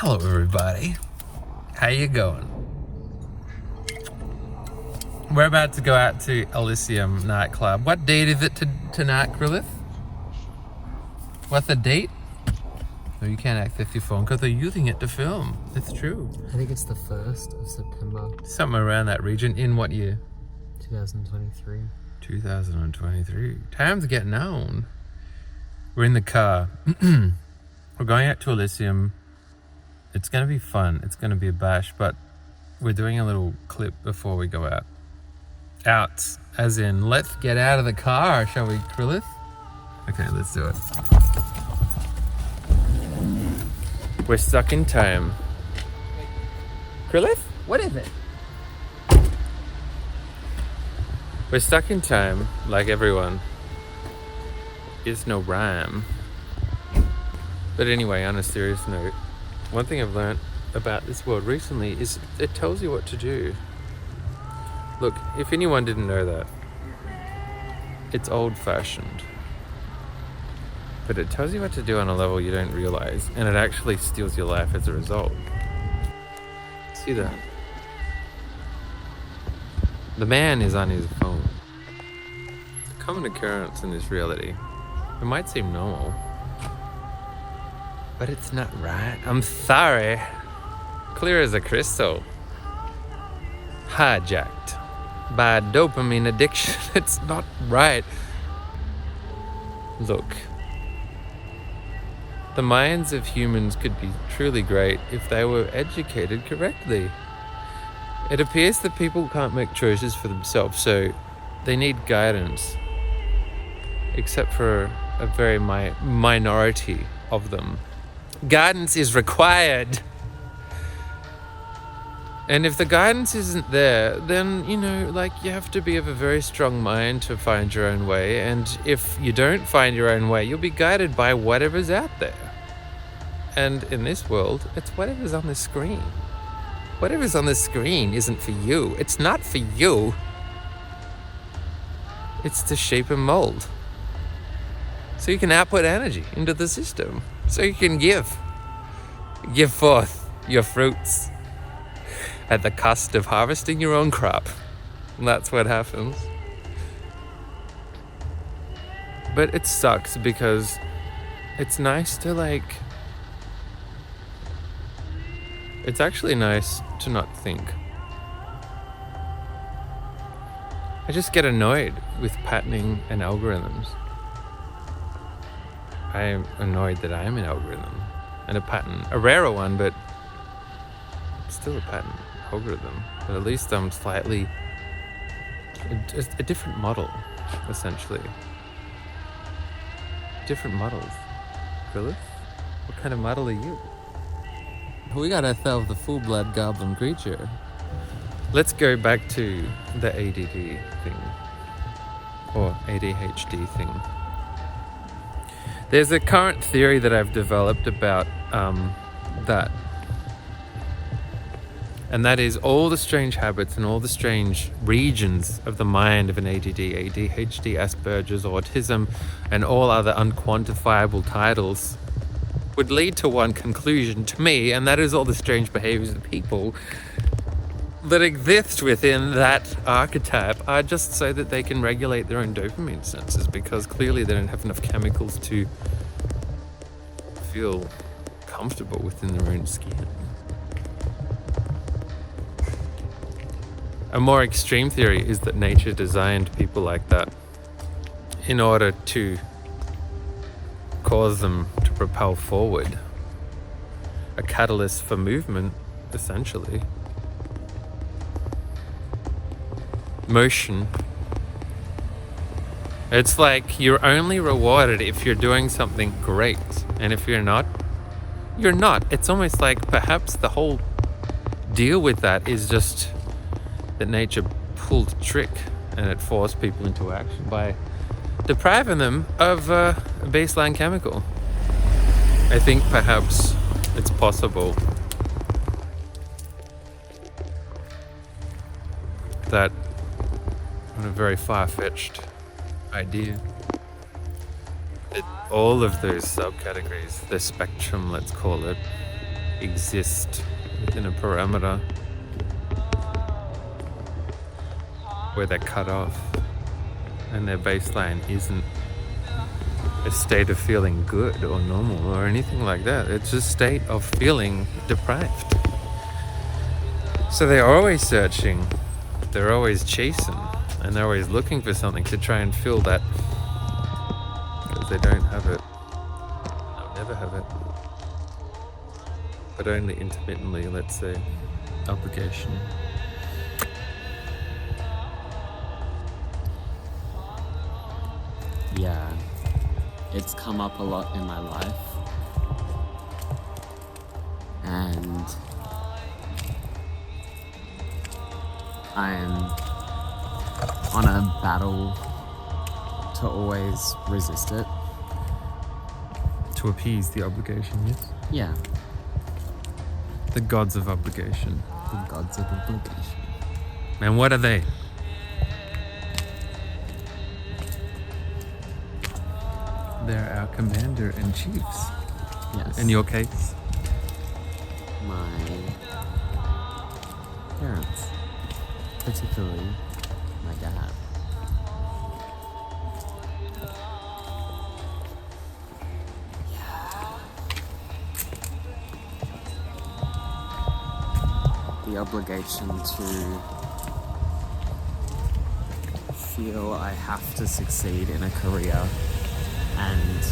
Hello everybody, how you going? We're about to go out to Elysium nightclub. What date is it tonight, Krillith? What's the date? No, you can't access your phone because they're using it to film. It's true. I think it's the 1st of September. Somewhere around that region. In what year? 2023. 2023. Time's getting on. We're in the car. We're going out to Elysium. It's going to be fun. It's going to be a bash, but we're doing a little clip before we go out. Out, as in, let's get out of the car, shall we, Krillith? Okay, let's do it. We're stuck in time. Krillith? What is it? We're stuck in time, like everyone. There's no rhyme. But anyway, on a serious note, one thing I've learned about this world recently is it tells you what to do. Look, if anyone didn't know that, it's old-fashioned. But it tells you what to do on a level you don't realize, and it actually steals your life as a result. See that? The man is on his phone. It's a common occurrence in this reality. It might seem normal, but it's not right. I'm sorry. Clear as a crystal. Hijacked by a dopamine addiction. It's not right. Look. The minds of humans could be truly great if they were educated correctly. It appears that people can't make choices for themselves, so they need guidance. Except for a very minority of them. Guidance is required. And if the guidance isn't there, then, you have to be of a very strong mind to find your own way. And if you don't find your own way, you'll be guided by whatever's out there. And in this world, it's whatever's on the screen. Whatever's on the screen isn't for you. It's not for you. It's to shape and mold. So you can output energy into the system. So you can give forth your fruits at the cost of harvesting your own crop. And that's what happens. But it sucks because it's nice to it's actually nice to not think. I just get annoyed with patterning and algorithms. I am annoyed that I am an algorithm and a pattern, a rarer one, but still a pattern algorithm. But at least I'm slightly a different model, essentially. Different models. Phyllis? What kind of model are you? We got ourselves a full-blood goblin creature. Let's go back to the ADD thing. Or ADHD thing. There's a current theory that I've developed about that. And that is all the strange habits and all the strange regions of the mind of an ADD, ADHD, Asperger's, autism, and all other unquantifiable titles would lead to one conclusion to me, and that is all the strange behaviors of people that exist within that archetype are just so that they can regulate their own dopamine senses, because clearly they don't have enough chemicals to feel comfortable within their own skin. A more extreme theory is that nature designed people like that in order to cause them to propel forward. A catalyst for movement, essentially. Motion. It's like you're only rewarded if you're doing something great. And if you're not, you're not. It's almost like perhaps the whole deal with that is just that nature pulled a trick and it forced people into action by depriving them of a baseline chemical. I think perhaps it's possible that on a very far-fetched idea, that all of those subcategories, the spectrum, let's call it, exist within a parameter where they're cut off and their baseline isn't a state of feeling good or normal or anything like that. It's a state of feeling deprived. So they're always searching, they're always chasing, and they're always looking for something to try and fill that, because they don't have it. They'll never have it. But only intermittently, let's say. Obligation. Yeah, it's come up a lot in my life, and I'm on a battle to always resist it. To appease the obligation, yes? Yeah, The gods of obligation. the gods of obligation. And what are they? They're our commander and chiefs. Yes. In your case? My parents, particularly my dad. The obligation to feel I have to succeed in a career, and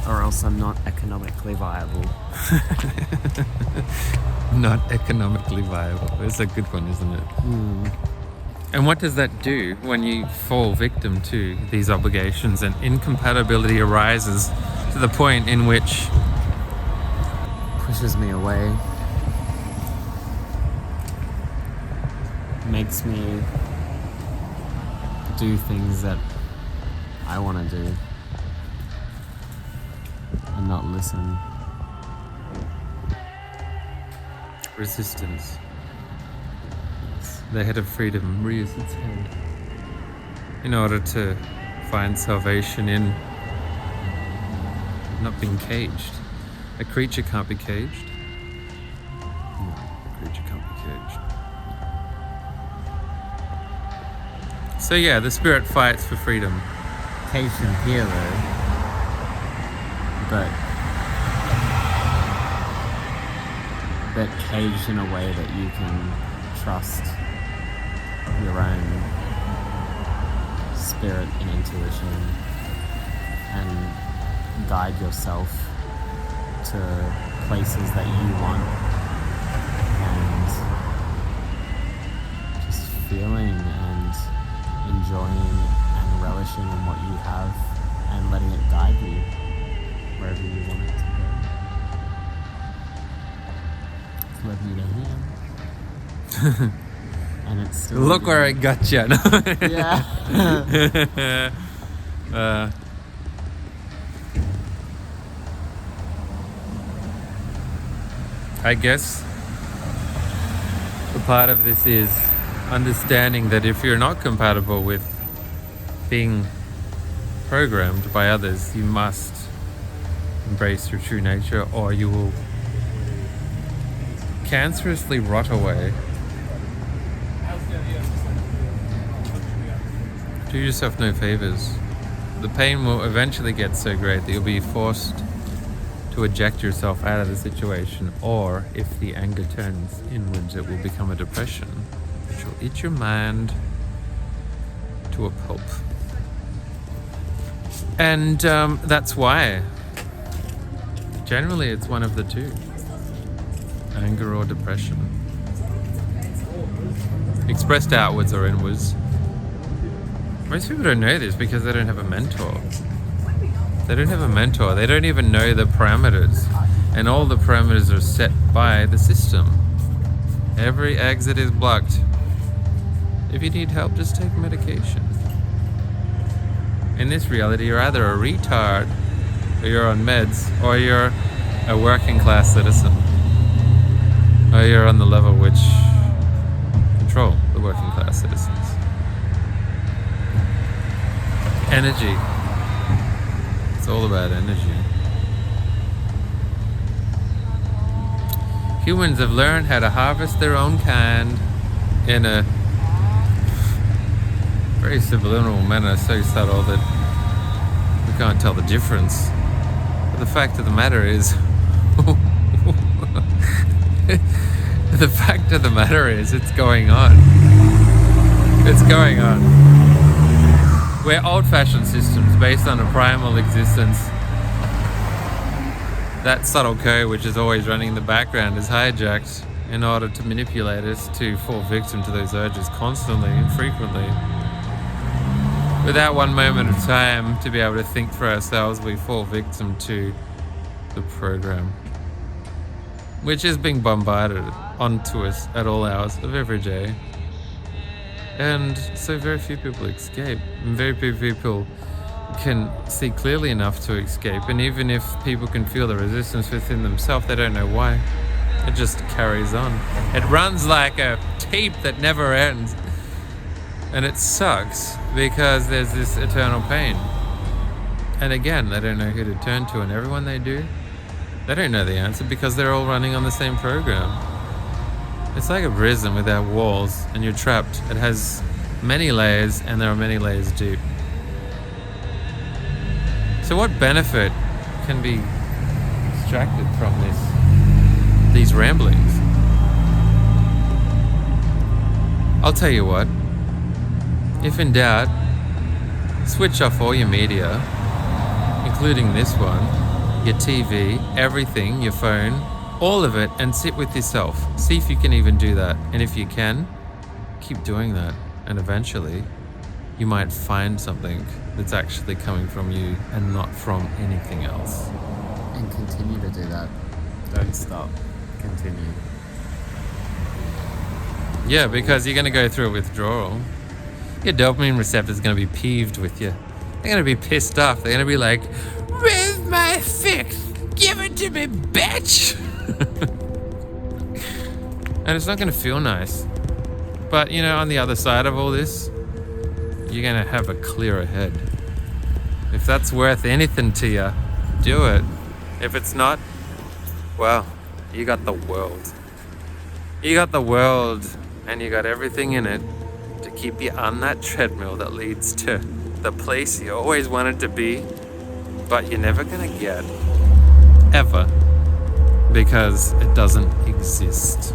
or else I'm not economically viable. Not economically viable. It's a good one, isn't it? And what does that do when you fall victim to these obligations and incompatibility arises to the point in which Pushes me away. Makes me do things that I want to do and not listen. resistance, the head of freedom, rears its head in order to find salvation in not being caged. A creature can't be caged. No, a creature can't be caged. So yeah, the spirit fights for freedom. Caged in here though, but caged in a way that you can trust your own spirit and intuition and guide yourself to places that you want, and just feeling and enjoying and relishing in what you have and letting it guide you wherever you want it to go. It's led me to him. And it's still Look where I got you. Yeah. I guess a part of this is understanding that if you're not compatible with being programmed by others, you must embrace your true nature, or you will cancerously rot away. Do yourself no favors. The pain will eventually get so great that you'll be forced to eject yourself out of the situation, or if the anger turns inwards, it will become a depression which will eat your mind to a pulp. And that's why generally it's one of the two, anger or depression, expressed outwards or inwards. Most people don't know this because they don't have a mentor. They don't have a mentor. They don't even know the parameters. And all the parameters are set by the system. Every exit is blocked. If you need help, just take medication. In this reality, you're either a retard, or you're on meds, or you're a working class citizen. Or you're on the level which control the working class citizens. Energy. It's all about energy. Humans have learned how to harvest their own kind in a very subliminal manner, so subtle that we can't tell the difference. But the fact of the matter is, it's going on. It's going on. Where old-fashioned systems based on a primal existence, that subtle code which is always running in the background, is hijacked in order to manipulate us to fall victim to those urges constantly and frequently. Without one moment of time to be able to think for ourselves, we fall victim to the program, which is being bombarded onto us at all hours of every day. And so very few people escape, and very few people can see clearly enough to escape. And even if people can feel the resistance within themselves, they don't know why. It just carries on. It runs like a tape that never ends. And it sucks because there's this eternal pain. And again, they don't know who to turn to, and everyone they do, they don't know the answer because they're all running on the same program. It's like a prison without walls, and you're trapped. It has many layers, and there are many layers deep. So what benefit can be extracted from these ramblings? I'll tell you what. If in doubt, switch off all your media, including this one, your TV, everything, your phone, all of it, and sit with yourself. See if you can even do that. And if you can, keep doing that. And eventually, you might find something that's actually coming from you and not from anything else. And continue to do that. Don't stop. Continue. Yeah, because you're going to go through a withdrawal. Your dopamine receptor's going to be peeved with you. They're going to be pissed off. They're going to be like, "Where's my fix? Give it to me, bitch!" And it's not going to feel nice. But, on the other side of all this, you're going to have a clearer head. If that's worth anything to you, do it. If it's not, well, you got the world. You got the world, and you got everything in it to keep you on that treadmill that leads to the place you always wanted to be, but you're never going to get. Ever. Because it doesn't exist.